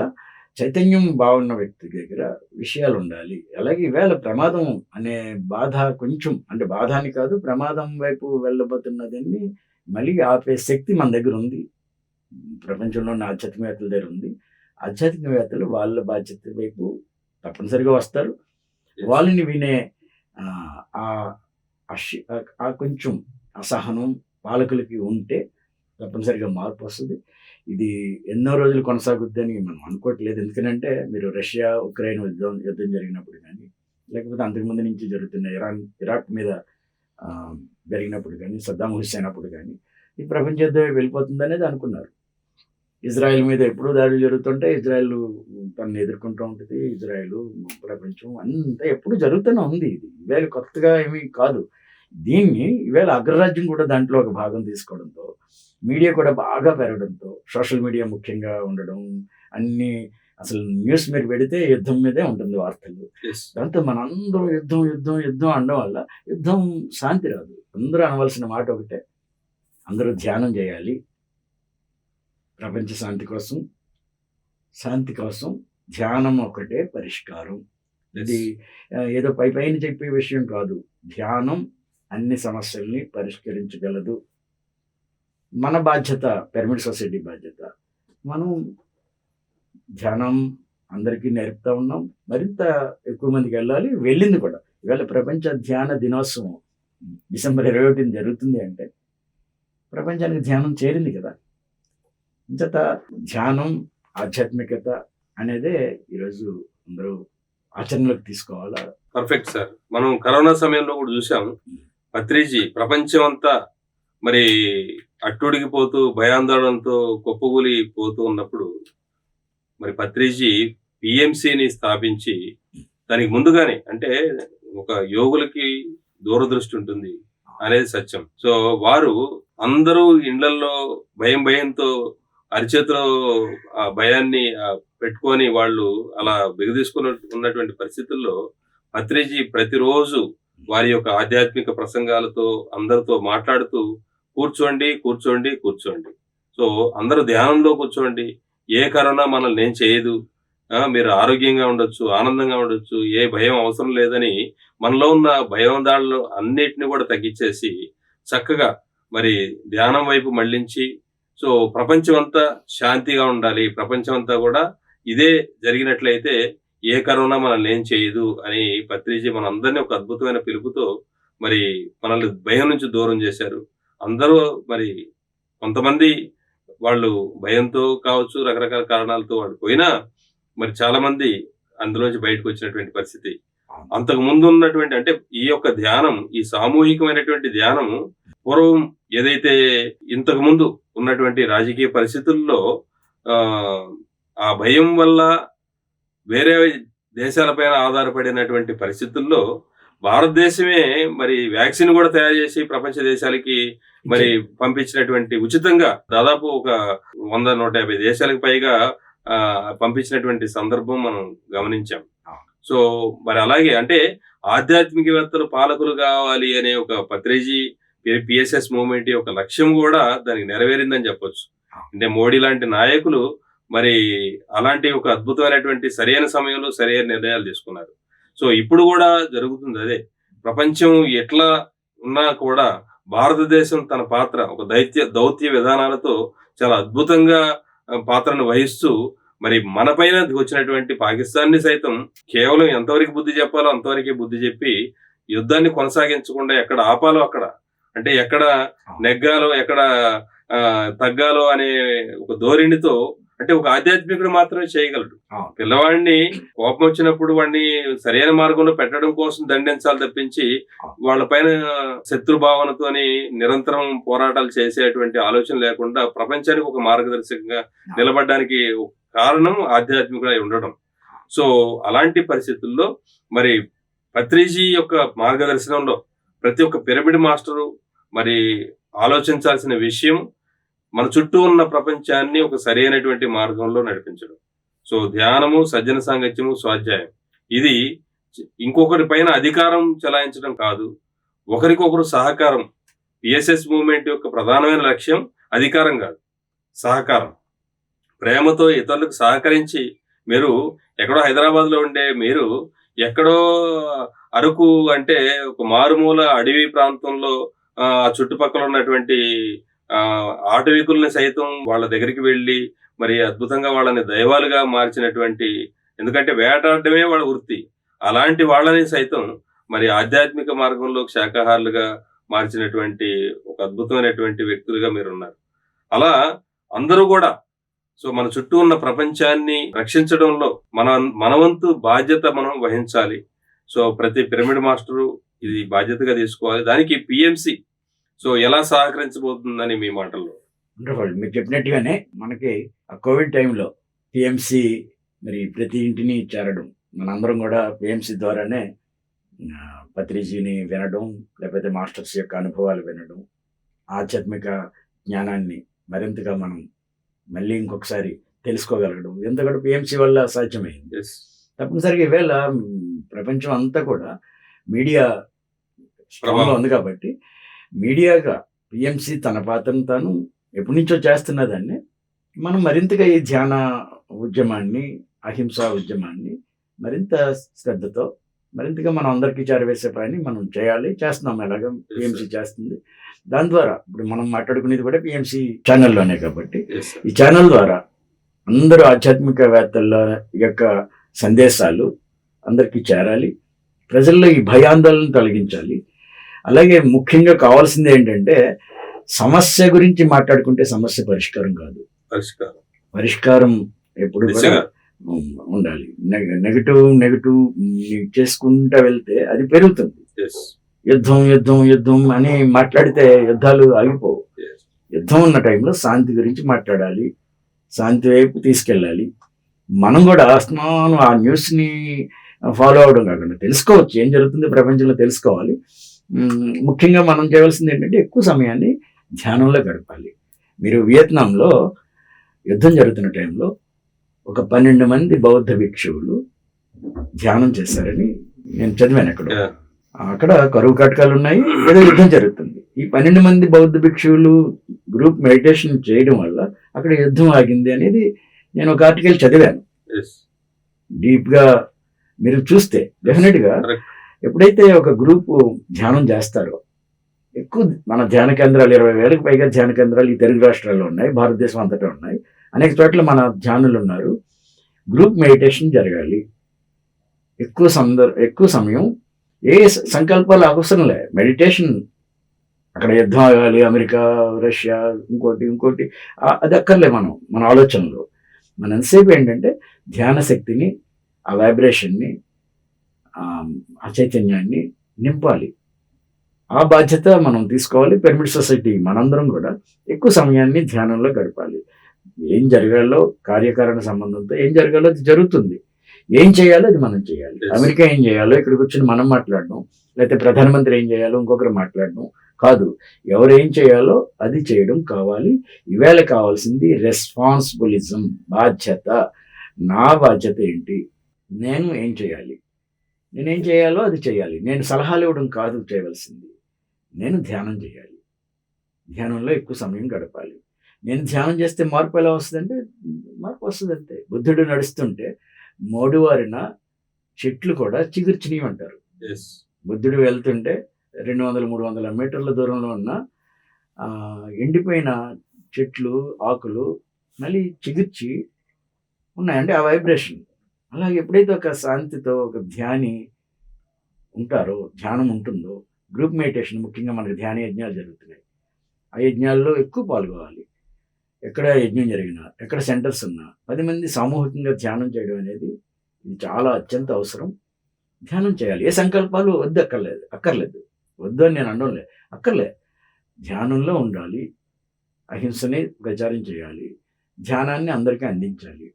చైతన్యం బాగున్న వ్యక్తి దగ్గర విషయాలు ఉండాలి. అలాగే ఈవేళ ప్రమాదం అనే బాధ కొంచెం, అంటే బాధ అని కాదు, ప్రమాదం వైపు వెళ్ళబోతున్నదాన్ని మళ్ళీ ఆపే శక్తి మన దగ్గర ఉంది. ప్రపంచంలో ఉన్న ఆధ్యాత్మికవేత్తల దగ్గర ఉంది. ఆధ్యాత్మికవేత్తలు వాళ్ళ బాధ్యత వైపు తప్పనిసరిగా వస్తారు.
Yes.
వాళ్ళని వినే ఆ కొంచెం అసహనం పాలకులకి ఉంటే తప్పనిసరిగా మార్పు వస్తుంది. ఇది ఎన్నో రోజులు కొనసాగుద్దని మనం అనుకోవట్లేదు. ఎందుకంటే మీరు రష్యా ఉక్రెయిన్ యుద్ధం జరిగినప్పుడు కానీ, లేకపోతే అంతకుముందు నుంచి జరుగుతున్న ఇరాక్ మీద జరిగినప్పుడు కానీ, సద్దాం హుస్సేన్ అప్పుడు కానీ ఈ ప్రపంచ యుద్ధం వెళ్ళిపోతుంది అనేది అనుకున్నారు. ఇజ్రాయెల్ మీద ఎప్పుడూ దాడులు జరుగుతుంటే ఇజ్రాయెల్ తనని ఎదుర్కొంటూ ఉంటుంది. ఇజ్రాయెల్ ప్రపంచం అంతా ఎప్పుడు జరుగుతూనే ఉంది. ఇది ఈవేళ కొత్తగా ఏమీ కాదు. దీన్ని ఈవేళ అగ్రరాజ్యం కూడా దాంట్లో ఒక భాగం తీసుకోవడంతో, మీడియా కూడా బాగా పెరగడంతో, సోషల్ మీడియా ముఖ్యంగా ఉండడం, అన్ని అసలు న్యూస్ మీరు పెడితే యుద్ధం మీదే ఉంటుంది వార్తలు.
Yes.
దాంతో మనందరం యుద్ధం అనడం వల్ల యుద్ధం శాంతి రాదు. అందరూ అనవలసిన మాట ఒకటే, అందరూ ధ్యానం చేయాలి. ప్రపంచ శాంతి కోసం ధ్యానం ఒకటే పరిష్కారం. ఇది ఏదో పైన చెప్పే విషయం కాదు. ధ్యానం అన్ని సమస్యల్ని పరిష్కరించగలదు. మన బాధ్యత, పిరమిడ్ సొసైటీ బాధ్యత. మనం ధ్యానం అందరికీ నేర్పుతా ఉన్నాం. మరింత ఎక్కువ మందికి వెళ్ళాలి, వెళ్ళింది కూడా. ఇవాళ ప్రపంచ ధ్యాన దినోత్సవం డిసెంబర్ 21 జరుగుతుంది అంటే ప్రపంచానికి ధ్యానం చేరింది కదా. ఇంతట ధ్యానం, ఆధ్యాత్మికత అనేదే ఈరోజు అందరూ ఆచరణలోకి తీసుకోవాలా.
Perfect sir. మనం కరోనా సమయంలో కూడా చూసాం, పత్రిజీ ప్రపంచం అంతా మరి అట్టుడికిపోతూ భయాందోళనతో కుప్పగూలి పోతూ ఉన్నప్పుడు మరి పత్రిజీ పిఎంసిని స్థాపించి దానికి ముందుగానే అంటే ఒక యోగులకి దూరదృష్టి ఉంటుంది అనేది సత్యం. సో వారు అందరూ ఇండ్లల్లో భయంతో అరిచేతిలో ఆ భయాన్ని పెట్టుకొని వాళ్ళు అలా బిగదీసుకుని ఉన్నటువంటి పరిస్థితుల్లో పత్రిజీ ప్రతిరోజు వారి యొక్క ఆధ్యాత్మిక ప్రసంగాలతో అందరితో మాట్లాడుతూ కూర్చోండి కూర్చోండి కూర్చోండి, సో అందరూ ధ్యానంలో కూర్చోండి, ఏ కరోనా మనల్ని ఏం చేయదు, మీరు ఆరోగ్యంగా ఉండొచ్చు, ఆనందంగా ఉండొచ్చు, ఏ భయం అవసరం లేదని మనలో ఉన్న భయోందాళ్ళు అన్నిటిని కూడా తగ్గించేసి చక్కగా మరి ధ్యానం వైపు మళ్ళించి, సో ప్రపంచం అంతా శాంతిగా ఉండాలి, ప్రపంచం అంతా కూడా ఇదే జరిగినట్లయితే ఏ కరోనా మనల్ని ఏం చేయదు అని పత్రిజీ మనందరినీ ఒక అద్భుతమైన పిలుపుతో మరి మనల్ని భయం నుంచి దూరం చేశారు. అందరూ మరి కొంతమంది వాళ్ళు భయంతో కావచ్చు, రకరకాల కారణాలతో వాళ్ళు పోయినా మరి చాలా మంది అందులోంచి బయటకు వచ్చినటువంటి పరిస్థితి. అంతకు ముందు ఉన్నటువంటి అంటే ఈ యొక్క ధ్యానం, ఈ సామూహికమైనటువంటి ధ్యానము పూర్వం ఏదైతే ఇంతకు ముందు ఉన్నటువంటి రాజకీయ పరిస్థితుల్లో ఆ భయం వల్ల వేరే దేశాలపైన ఆధారపడినటువంటి పరిస్థితుల్లో భారతదేశమే మరి వ్యాక్సిన్ కూడా తయారు చేసి ప్రపంచ దేశాలకి మరి పంపించినటువంటి ఉచితంగా దాదాపు ఒక 100-150 దేశాలకు పైగా పంపించినటువంటి సందర్భం మనం గమనించాం. సో మరి అలాగే అంటే ఆధ్యాత్మికవేత్తలు పాలకులు కావాలి అనే ఒక పత్రిజీ పిఎస్ఎస్ మూవ్మెంట్ యొక్క లక్ష్యం కూడా దానికి నెరవేరిందని చెప్పొచ్చు. అంటే మోడీ లాంటి నాయకులు మరి అలాంటి ఒక అద్భుతమైనటువంటి సరైన సమయంలో సరైన నిర్ణయాలు తీసుకున్నారు. సో ఇప్పుడు కూడా జరుగుతుంది అదే. ప్రపంచం ఎట్లా ఉన్నా కూడా భారతదేశం తన పాత్ర ఒక దౌత్య విధానాలతో చాలా అద్భుతంగా పాత్రను వహిస్తూ మరి మన పైన వచ్చినటువంటి పాకిస్తాన్ని సైతం కేవలం ఎంతవరకు బుద్ధి చెప్పాలో అంతవరకే బుద్ధి చెప్పి యుద్ధాన్ని కొనసాగించకుండా ఎక్కడ ఆపాలో అక్కడ, అంటే ఎక్కడ నెగ్గాలో ఎక్కడ తగ్గాలో అనే ఒక ధోరణితో, అంటే ఒక ఆధ్యాత్మికుడు మాత్రమే చేయగలడు. పిల్లవాడిని కోపం వచ్చినప్పుడు వాడిని సరైన మార్గంలో పెట్టడం కోసం దండించాలి తప్పించి వాళ్ళ పైన శత్రుభావనతోని నిరంతరం పోరాటాలు చేసేటువంటి ఆలోచన లేకుండా ప్రపంచానికి ఒక మార్గదర్శకంగా నిలబడడానికి కారణం ఆధ్యాత్మికుడై ఉండడం. సో అలాంటి పరిస్థితుల్లో మరి పత్రిజీ యొక్క మార్గదర్శనంలో ప్రతి ఒక్క పిరమిడ్ మాస్టరు మరి ఆలోచించాల్సిన విషయం మన చుట్టూ ఉన్న ప్రపంచాన్ని ఒక సరైనటువంటి మార్గంలో నడిపించడం. సో ధ్యానము, సజ్జన సాంగత్యము, స్వాధ్యాయం ఇది ఇంకొకరి పైన అధికారం చెలాయించడం కాదు, ఒకరికొకరు సహకారం. పిఎస్ఎస్ మూవ్మెంట్ యొక్క ప్రధానమైన లక్ష్యం అధికారం కాదు, సహకారం. ప్రేమతో ఇతరులకు సహకరించి మీరు ఎక్కడో హైదరాబాద్లో ఉండే మీరు ఎక్కడో అరకు అంటే ఒక మారుమూల అడవి ప్రాంతంలో ఆ చుట్టుపక్కల ఉన్నటువంటి ఆటవికుల్ని సైతం వాళ్ళ దగ్గరికి వెళ్ళి మరి అద్భుతంగా వాళ్ళని దైవాలుగా మార్చినటువంటి, ఎందుకంటే వేటాడటమే వాళ్ళ వృత్తి, అలాంటి వాళ్ళని సైతం మరి ఆధ్యాత్మిక మార్గంలో శాకాహారులుగా మార్చినటువంటి ఒక అద్భుతమైనటువంటి వ్యక్తులుగా మీరు ఉన్నారు. అలా అందరూ కూడా సో మన చుట్టూ ఉన్న ప్రపంచాన్ని రక్షించడంలో మన వంతు బాధ్యత మనం వహించాలి. సో ప్రతి పిరమిడ్ మాస్టరు ఇది బాధ్యతగా తీసుకోవాలి. దానికి పిఎంసి సో ఎలా సహకరించబోతుందని మీ మాటల్లో?
మీరు చెప్పినట్టుగానే మనకి ఆ కోవిడ్ టైంలో పిఎంసి మరి ప్రతి ఇంటిని చేరడం, మనందరం కూడా పిఎంసి ద్వారానే పత్రిజీని వినడం, లేకపోతే మాస్టర్స్ యొక్క అనుభవాలు వినడం, ఆధ్యాత్మిక జ్ఞానాన్ని మరింతగా మనం మళ్ళీ ఇంకొకసారి తెలుసుకోగలగడం ఎంత కూడా పిఎంసి వల్ల సాధ్యమైంది. తప్పనిసరిగా ఈవేళ ప్రపంచం అంతా కూడా మీడియా స్ట్రాంగ్గా ఉంది కాబట్టి మీడియాగా పిఎంసి తన పాత్రను తాను ఎప్పటి నుంచో చేస్తున్నదాన్ని మనం మరింతగా ఈ ధ్యాన ఉద్యమాన్ని, అహింసా ఉద్యమాన్ని మరింత శ్రద్ధతో మరింతగా మనం అందరికీ చేరవేసే పని మనం చేస్తున్నాం. ఎలాగ పిఎంసి చేస్తుంది. దాని ద్వారా ఇప్పుడు మనం మాట్లాడుకునేది కూడా పిఎంసి ఛానల్లోనే కాబట్టి ఈ ఛానల్ ద్వారా అందరూ ఆధ్యాత్మికవేత్తల యొక్క సందేశాలు అందరికీ చేరాలి, ప్రజల్లో ఈ భయాందోళన తొలగించాలి. అలాగే ముఖ్యంగా కావాల్సింది ఏంటంటే సమస్య గురించి మాట్లాడుకుంటే సమస్య పరిష్కారం కాదు, పరిష్కారం ఎప్పుడు కూడా ఉండాలి. నెగటివ్ చేసుకుంటూ వెళ్తే అది పెరుగుతుంది. యుద్ధం యుద్ధం యుద్ధం అని మాట్లాడితే యుద్ధాలు ఆగిపోవు. యుద్ధం ఉన్న టైంలో శాంతి గురించి మాట్లాడాలి, శాంతి వైపు తీసుకెళ్ళాలి. మనం కూడా అస్తమానం ఆ న్యూస్ని ఫాలో అవడం కాకుండా తెలుసుకోవచ్చు, ఏం జరుగుతుంది ప్రపంచంలో తెలుసుకోవాలి. ముఖ్యంగా మనం చేయవలసింది ఏంటంటే ఎక్కువ సమయాన్ని ధ్యానంలో గడపాలి. మీరు వియత్నాంలో యుద్ధం జరుగుతున్న టైంలో ఒక 12 మంది బౌద్ధ భిక్షువులు ధ్యానం చేశారని నేను చదివాను అక్కడ.
Yeah.
అక్కడ కరువు కాటకాలు ఉన్నాయి, ఏదో యుద్ధం జరుగుతుంది. ఈ 12 మంది బౌద్ధ భిక్షువులు గ్రూప్ మెడిటేషన్ చేయడం వల్ల అక్కడ యుద్ధం ఆగింది అనేది నేను ఒక ఆర్టికల్ చదివాను.
Yes.
డీప్గా మీరు చూస్తే డెఫినెట్గా
Correct.
ఎప్పుడైతే ఒక గ్రూప్ ధ్యానం చేస్తారో, ఎక్కువ మన ధ్యాన కేంద్రాలు 20,000కి పైగా ధ్యాన కేంద్రాలు ఈ తెలుగు రాష్ట్రాల్లో ఉన్నాయి, భారతదేశం అంతటా ఉన్నాయి, అనేక చోట్ల మన ధ్యానులు ఉన్నారు. గ్రూప్ మెడిటేషన్ జరగాలి. ఎక్కువ సమయం ఏ సంకల్పాలు అవసరం లే, మెడిటేషన్. అక్కడ యుద్ధం ఆగాలి, అమెరికా రష్యా ఇంకోటి అది అక్కర్లే. మన ఆలోచనలో మన ఎంతసేపు ఏంటంటే ధ్యాన శక్తిని, ఆ వైబ్రేషన్ని, ఆ చైతన్యాన్ని నింపాలి. ఆ బాధ్యత మనం తీసుకోవాలి. పిరమిడ్ సొసైటీ మనందరం కూడా ఎక్కువ సమయాన్ని ధ్యానంలో గడపాలి. ఏం జరగాలో, కార్యకారణ సంబంధంతో ఏం జరగాలో అది జరుగుతుంది. ఏం చేయాలో అది మనం చేయాలి.
Yes.
అమెరికా ఏం చేయాలో ఇక్కడ కూర్చొని మనం మాట్లాడడం, లేకపోతే ప్రధానమంత్రి ఏం చేయాలో ఇంకొకరు మాట్లాడడం కాదు. ఎవరు ఏం చేయాలో అది చేయడం కావాలి. ఈవేళ కావాల్సింది రెస్పాన్సిబిలిజం, బాధ్యత. నా బాధ్యత ఏంటి, నేను ఏం చేయాలి, నేనేం చేయాలో అది చేయాలి. నేను సలహాలు ఇవ్వడం కాదు చేయవలసింది, నేను ధ్యానం చేయాలి. ధ్యానంలో ఎక్కువ సమయం గడపాలి. నేను ధ్యానం చేస్తే మార్పు ఎలా వస్తుందంటే మార్పు వస్తుంది అంతే. బుద్ధుడు నడుస్తుంటే మోడువారిన చెట్లు కూడా చిగుర్చినవి అంటారు.
Yes.
బుద్ధుడు వెళ్తుంటే 200-300 మీటర్ల దూరంలో ఉన్న ఎండిపోయిన చెట్లు, ఆకులు మళ్ళీ చిగుర్చి ఉన్నాయంటే ఆ వైబ్రేషన్. అలాగే ఎప్పుడైతే ఒక శాంతితో ఒక ధ్యాని ఉంటారో, ధ్యానం ఉంటుందో, గ్రూప్ మెడిటేషన్ ముఖ్యంగా మనకు ధ్యాన యజ్ఞాలు జరుగుతున్నాయి. ఆ యజ్ఞాల్లో ఎక్కువ పాల్గొవాలి. ఎక్కడ యజ్ఞం జరిగినా, ఎక్కడ సెంటర్స్ ఉన్నా 10 మంది సామూహికంగా ధ్యానం చేయడం అనేది ఇది చాలా అత్యంత అవసరం. ధ్యానం చేయాలి. ఏ సంకల్పాలు అక్కర్లేదు. వద్దు అని నేను అనడం లేదు, అక్కర్లే. ధ్యానంలో ఉండాలి. అహింసని ప్రచారం చేయాలి. ధ్యానాన్ని అందరికీ అందించాలి.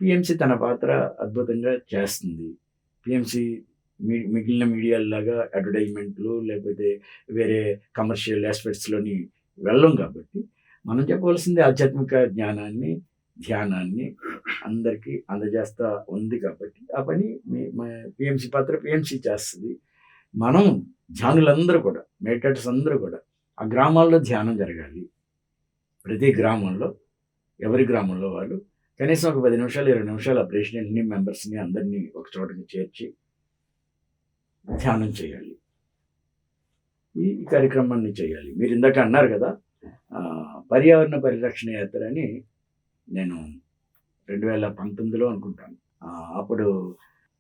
పిఎంసి తన పాత్ర అద్భుతంగా చేస్తుంది. పిఎంసి మిగిలిన మీడియాలాగా అడ్వర్టైజ్మెంట్లు లేకపోతే వేరే కమర్షియల్ ఆస్పెక్ట్స్లోని వెళ్ళం కాబట్టి మనం చెప్పవలసింది ఆధ్యాత్మిక జ్ఞానాన్ని, ధ్యానాన్ని అందరికీ అందజేస్తా ఉంది కాబట్టి ఆ పని పిఎంసి పాత్ర పిఎంసి చేస్తుంది. మనం ధ్యానులందరూ కూడా, మెడిటేటర్స్ అందరూ కూడా ఆ గ్రామాల్లో ధ్యానం జరగాలి. ప్రతి గ్రామంలో, ఎవరి గ్రామంలో వాళ్ళు కనీసం ఒక 10 నిమిషాలు 20 నిమిషాలు ఆ ప్రెసిడెంట్ని, మెంబర్స్ని అందరినీ ఒక చోటకి చేర్చి ధ్యానం చేయాలి. ఈ కార్యక్రమాన్ని చేయాలి. మీరు ఇందాక అన్నారు కదా, పర్యావరణ పరిరక్షణ యాత్ర అని నేను 2019లో అనుకుంటాను. అప్పుడు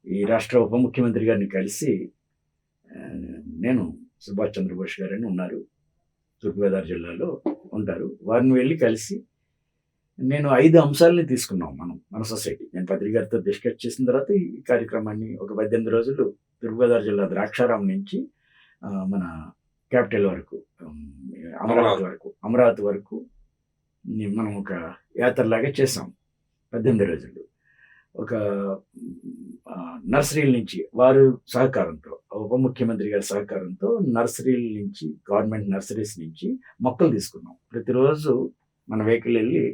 ఈ రాష్ట్ర ఉప ముఖ్యమంత్రి గారిని కలిసి, నేను సుభాష్ చంద్రబోస్ గారని ఉన్నారు, తూర్పుగోదావరి జిల్లాలో ఉంటారు, వారిని వెళ్ళి కలిసి నేను 5 అంశాలని తీసుకున్నాం మన సొసైటీ. నేను పత్రిక గారితో డిస్కస్ చేసిన తర్వాత ఈ కార్యక్రమాన్ని ఒక 18 రోజులు తూర్పుగోదావరి జిల్లా ద్రాక్షారాం నుంచి మన క్యాపిటల్ వరకు, అమరావతి వరకు మనం ఒక యాత్రలాగా చేసాం. 18 రోజులు ఒక నర్సరీల నుంచి వారు సహకారంతో, ఉప ముఖ్యమంత్రి గారి సహకారంతో నర్సరీల నుంచి, గవర్నమెంట్ నర్సరీస్ నుంచి మొక్కలు తీసుకున్నాం. ప్రతిరోజు మన వెహికల్ వెళ్ళి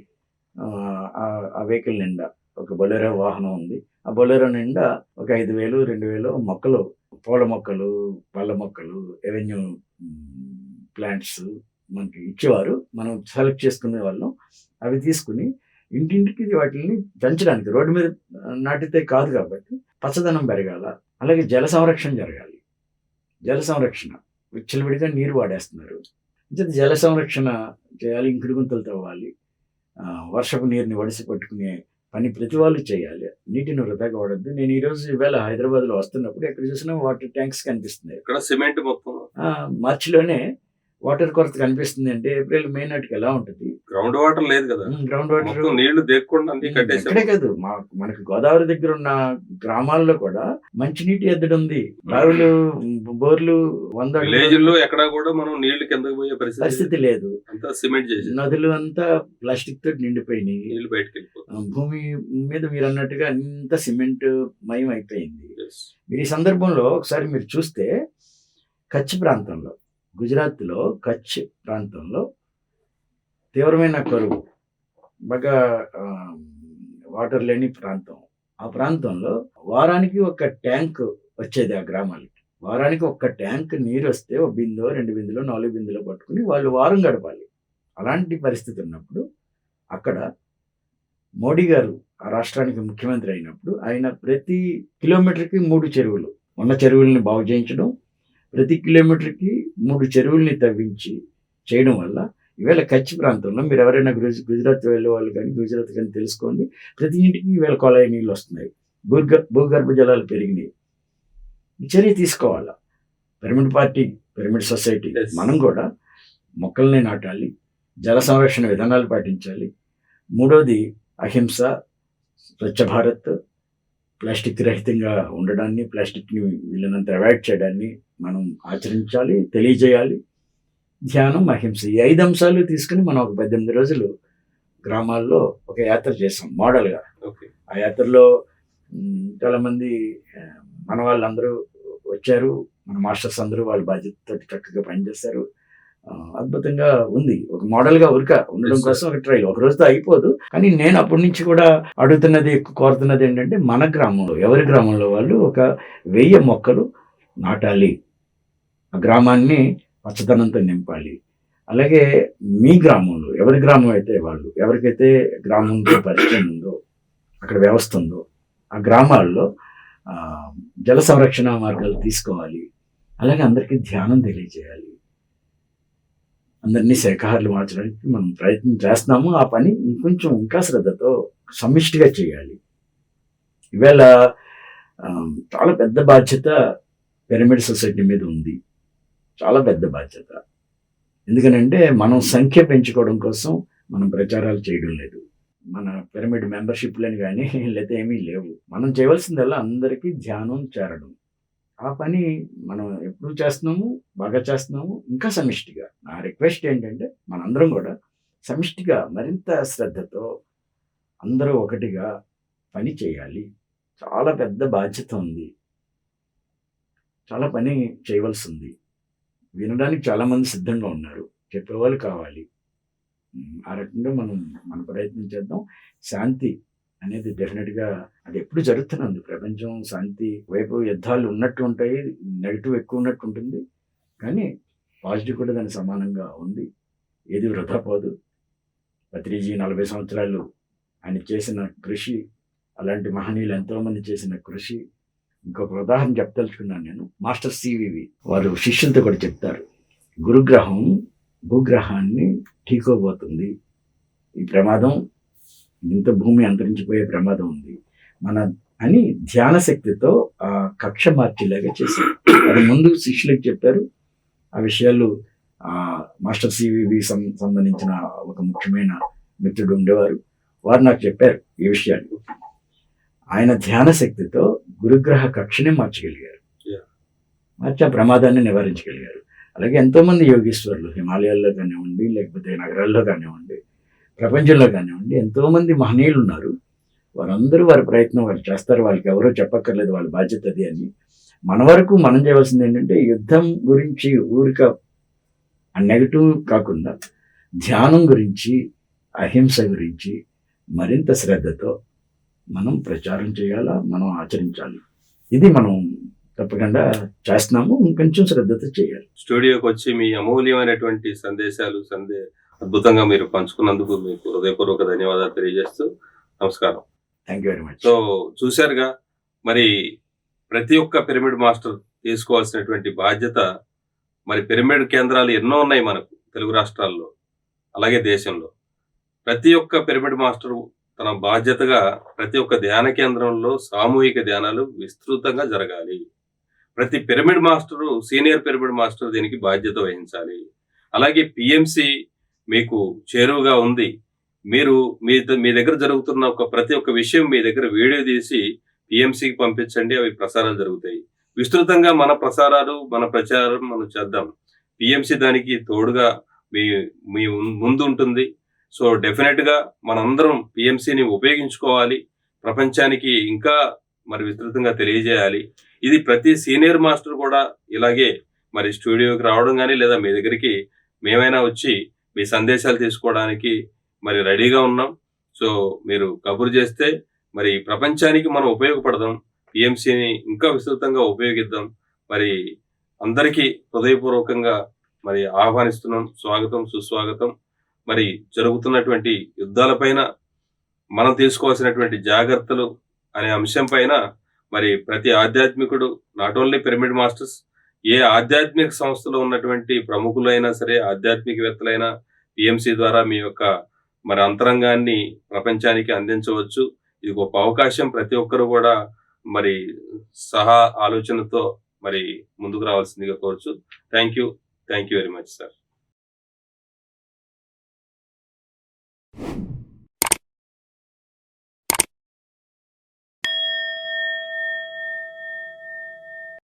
ఆ వెహికల్ నిండా ఒక బొలెరో వాహనం ఉంది, ఆ బొలెరో నిండా ఒక 5,000 2,000 మొక్కలు, పూల మొక్కలు, పళ్ళ మొక్కలు, ఎవెన్యూ ప్లాంట్స్ మనకి ఇచ్చేవారు. మనం సెలెక్ట్ చేసుకునే వాళ్ళం. అవి తీసుకుని ఇంటింటికి వాటిని పెంచడానికి, రోడ్డు మీద నాటితే కాదు కాబట్టి పచ్చదనం పెరగాల. అలాగే జల సంరక్షణ జరగాలి. జల సంరక్షణ విచ్చలవిడిగా నీరు వాడేస్తున్నారు. జల సంరక్షణ చేయాలి. ఇంకుడు గుంతలు తవ్వాలి. వర్షపు నీరుని వడిసి పట్టుకునే పని ప్రతి వాళ్ళు చేయాలి. నీటిని వృధాగా వాడద్దు. నేను ఈవేళ హైదరాబాద్లో వస్తున్నప్పుడు ఎక్కడ చూసినా వాటర్ ట్యాంక్స్ కనిపిస్తున్నాయి.
ఇక్కడ సిమెంట్ మొత్తం
మార్చిలోనే వాటర్ కొరత కనిపిస్తుంది అంటే ఏప్రిల్ మే నాటికి ఎలా ఉంటుంది?
గ్రౌండ్ వాటర్ లేదు కదా,
గ్రౌండ్ వాటర్
మొత్తం నీళ్లు దేక్కుండా అన్ని కట్టేసారు.
ఎక్కడే కాదు, మనకి గోదావరి దగ్గర ఉన్న గ్రామాల్లో కూడా మంచినీటి ఎద్దడి ఉంది. బావులు, బోర్లు 100
విలేజ్ లో ఎక్కడా కూడా మనం నీళ్లు కిందకి పోయే పరిస్థితి
పరిస్థితి లేదు.
అంతా సిమెంట్ చేసి
నదులు అంతా ప్లాస్టిక్ తోటి నిండిపోయినాయి.
నీళ్లు బయటకు వెళ్ళిపోతాయి.
భూమి మీద మీరు అన్నట్టుగా అంత సిమెంట్ మయం అయిపోయింది.
Yes.
మీరు ఈ సందర్భంలో ఒకసారి మీరు చూస్తే కచ్ ప్రాంతంలో, గుజరాత్లో కచ్ ప్రాంతంలో తీవ్రమైన కరువు, బాగా వాటర్ లేని ప్రాంతం. ఆ ప్రాంతంలో వారానికి ఒక ట్యాంక్ వచ్చేది. ఆ గ్రామాలకి వారానికి ఒక ట్యాంక్ నీరు వస్తే ఒక బిందో 2 బిందులో 4 బిందులో పట్టుకుని వాళ్ళు వారం గడపాలి. అలాంటి పరిస్థితి ఉన్నప్పుడు అక్కడ మోడీ గారు ఆ రాష్ట్రానికి ముఖ్యమంత్రి అయినప్పుడు ఆయన ప్రతి కిలోమీటర్కి 3 చెరువులు, ఉన్న చెరువుల్ని బాగు చేయించడం, ప్రతి కిలోమీటర్కి 3 చెరువుల్ని తవ్వించి చేయడం వల్ల ఈవేళ కచ్ ప్రాంతంలో మీరు ఎవరైనా గుజరాత్ వెళ్ళే వాళ్ళు కానీ, గుజరాత్ కానీ తెలుసుకోండి, ప్రతి ఇంటికి ఈవేళ కొలాయి నీళ్ళు వస్తున్నాయి. భూగర్భ జలాలు పెరిగినాయి. ఈ చర్య తీసుకోవాలా. Pyramid party, pyramid society
Yes.
మనం కూడా మొక్కల్ని నాటాలి, జల సంరక్షణ విధానాలు పాటించాలి. మూడోది అహింస, స్వచ్ఛ భారత్, ప్లాస్టిక్ రహితంగా ఉండడాన్ని, ప్లాస్టిక్ని వీళ్ళనంత అవాయిడ్ చేయడాన్ని మనం ఆచరించాలి, తెలియజేయాలి. ధ్యానం, అహింస, ఈ 5 అంశాలు తీసుకుని మనం ఒక 18 రోజులు గ్రామాల్లో ఒక యాత్ర చేసాం మోడల్గా.
Okay.
ఆ యాత్రలో చాలామంది మన వాళ్ళందరూ వచ్చారు. మన మాస్టర్స్ అందరూ వాళ్ళ బాధ్యతతో చక్కగా పనిచేశారు. అద్భుతంగా ఉంది. ఒక మోడల్గా ఉండడం
Yes, sir.
కోసం ఒక ట్రైల్. ఒక రోజుతో అయిపోదు. కానీ నేను అప్పటి నుంచి కూడా అడుగుతున్నది, కోరుతున్నది ఏంటంటే మన గ్రామంలో, ఎవరి గ్రామంలో వాళ్ళు ఒక 1000 మొక్కలు నాటాలి. ఆ గ్రామాన్ని పచ్చదనంతో నింపాలి. అలాగే మీ గ్రామంలో, ఎవరి గ్రామం అయితే వాళ్ళు, ఎవరికైతే గ్రామంతో పరిచయం ఉందో, అక్కడ వ్యవస్థ ఉందో, ఆ గ్రామాల్లో జల సంరక్షణ మార్గాలు తీసుకోవాలి. అలాగే అందరికీ ధ్యానం తెలియజేయాలి. అందరినీ శాఖాహారులు మార్చడానికి మనం ప్రయత్నం చేస్తున్నాము. ఆ పని ఇంకొంచెం ఇంకా శ్రద్ధతో సమిష్టిగా చేయాలి. ఈవేళ చాలా పెద్ద బాధ్యత పిరమిడ్ సొసైటీ మీద ఉంది. చాలా పెద్ద బాధ్యత. ఎందుకనంటే మనం సంఖ్య పెంచుకోవడం కోసం మనం ప్రచారాలు చేయడం లేదు. మన పిరమిడ్ మెంబర్షిప్లని కానీ లేకపోతే ఏమీ లేవు. మనం చేయవలసిందల్లా అందరికీ ధ్యానం చేరడం. ఆ పని మనం ఎప్పుడు చేస్తున్నాము, బాగా చేస్తున్నాము, ఇంకా సమిష్టిగా. నా రిక్వెస్ట్ ఏంటంటే మనందరం కూడా సమిష్టిగా మరింత శ్రద్ధతో అందరూ ఒకటిగా పని చేయాలి. చాలా పెద్ద బాధ్యత ఉంది. చాలా పని చేయవలసి ఉంది. వినడానికి చాలామంది సిద్ధంగా ఉన్నారు, చెప్పేవాళ్ళు కావాలి. ఆ రకంగా మనం మన ప్రయత్నం చేద్దాం. శాంతి అనేది డెఫినెట్గా అది ఎప్పుడు జరుగుతున్నది. ప్రపంచం శాంతి వైపు యుద్ధాలు ఉన్నట్టు ఉంటాయి, నెగిటివ్ ఎక్కువ ఉన్నట్టు ఉంటుంది, కానీ పాజిటివ్ కూడా దానికి సమానంగా ఉంది. ఏది వృధా పోదు. పత్రిజీ 40 సంవత్సరాలు ఆయన చేసిన కృషి, అలాంటి మహనీయులు ఎంతోమంది చేసిన కృషి. ఇంకొక ఉదాహరణ చెప్పదలుచుకున్నాను నేను. మాస్టర్ సివివి వారు శిష్యులతో కూడా చెప్తారు, గురుగ్రహం భూగ్రహాన్ని ఢీకోబోతుంది. ఈ ప్రమాదం, ఇంత భూమి అంతరించిపోయే ప్రమాదం ఉంది మన అని ధ్యాన శక్తితో ఆ కక్ష మార్చేలాగా చేశారు. అది ముందు శిష్యులకు చెప్పారు. ఆ విషయాలు మాస్టర్ సివివి సంబంధించిన ఒక ముఖ్యమైన మిత్రుడు ఉండేవారు. వారు నాకు చెప్పారు ఈ విషయాలు. ఆయన ధ్యాన శక్తితో గురుగ్రహ కక్షని మార్చగలిగారు, మార్చి ఆ ప్రమాదాన్ని నివారించగలిగారు. అలాగే ఎంతోమంది యోగీశ్వరులు హిమాలయాల్లో కానివ్వండి, లేకపోతే నగరాల్లో కానివ్వండి, ప్రపంచంలో కానివ్వండి, ఎంతోమంది మహనీయులు ఉన్నారు. వారందరూ వారి ప్రయత్నం వారు చేస్తారు. వాళ్ళకి ఎవరో చెప్పక్కర్లేదు, వాళ్ళ బాధ్యత అది అని. మన వరకు మనం చేయవలసింది ఏంటంటే యుద్ధం గురించి ఊరిక నెగిటివ్ కాకుండా ధ్యానం గురించి, అహింస గురించి మరింత శ్రద్ధతో మనం ప్రచారం చేయాలా, మనం ఆచరించాలి. ఇది మనం తప్పకుండా చేస్తున్నాము. ఇంకొంచెం శ్రద్ధతో చేయాలి.
స్టూడియోకి వచ్చి మీ అమూల్యమైనటువంటి సందేశాలు అద్భుతంగా మీరు పంచుకున్నందుకు మీకు హృదయపూర్వక ధన్యవాదాలు తెలియజేస్తూ నమస్కారం.
Thank you very much.
So చూశారుగా, మరి ప్రతి ఒక్క పిరమిడ్ మాస్టర్ తీసుకోవాల్సినటువంటి బాధ్యత. మరి పిరమిడ్ కేంద్రాలు ఎన్నో ఉన్నాయి మనకు తెలుగు రాష్ట్రాల్లో, అలాగే దేశంలో. ప్రతి ఒక్క పిరమిడ్ మాస్టర్ తన బాధ్యతగా ప్రతి ఒక్క ధ్యాన కేంద్రంలో సామూహిక ధ్యానాలు విస్తృతంగా జరగాలి. ప్రతి pyramid master, senior pyramid master దీనికి బాధ్యత వహించాలి. అలాగే పిఎంసి మీకు చేరువగా ఉంది. మీరు మీ దగ్గర జరుగుతున్న ప్రతి ఒక్క విషయం మీ దగ్గర వీడియో తీసి పిఎంసికి పంపించండి. అవి ప్రసారాలు జరుగుతాయి. విస్తృతంగా మన ప్రసారాలు, మన ప్రచారం మనం చేద్దాం. పిఎంసి దానికి తోడుగా మీ మీ ముందుంటుంది. సో, డెఫినిట్‌గా మనందరం పిఎంసిని ఉపయోగించుకోవాలి. ప్రపంచానికి ఇంకా మరి విస్తృతంగా తెలియజేయాలి. ఇది ప్రతి సీనియర్ మాస్టర్ కూడా ఇలాగే మరి స్టూడియోకి రావడం గాని, లేదా మీ దగ్గరికి మేమైనా వచ్చి మీ సందేశాలు తీసుకోవడానికి మరి రెడీగా ఉన్నాం. సో, మీరు కబురు చేస్తే మరి ప్రపంచానికి మనం ఉపయోగపడదాం. పిఎంసిని ఇంకా విస్తృతంగా ఉపయోగిద్దాం. మరి అందరికీ హృదయపూర్వకంగా మరి ఆహ్వానిస్తున్నాం. స్వాగతం, సుస్వాగతం. మరి జరుగుతున్నటువంటి యుద్ధాలపైన మనం తీసుకోవాల్సినటువంటి జాగ్రత్తలు అనే అంశం పైన మరి ప్రతి ఆధ్యాత్మికుడు, నాట్ ఓన్లీ పిరమిడ్ మాస్టర్స్, ఏ ఆధ్యాత్మిక సంస్థలో ఉన్నటువంటి ప్రముఖులైనా సరే, ఆధ్యాత్మికవేత్తలైనా పిఎంసి ద్వారా మీ యొక్క మరి అంతరంగాన్ని ప్రపంచానికి అందించవచ్చు. ఇది గొప్ప అవకాశం. ప్రతి ఒక్కరు కూడా మరి ఆలోచనతో మరి ముందుకు రావాల్సిందిగా కోరుచు. Thank you very much sir.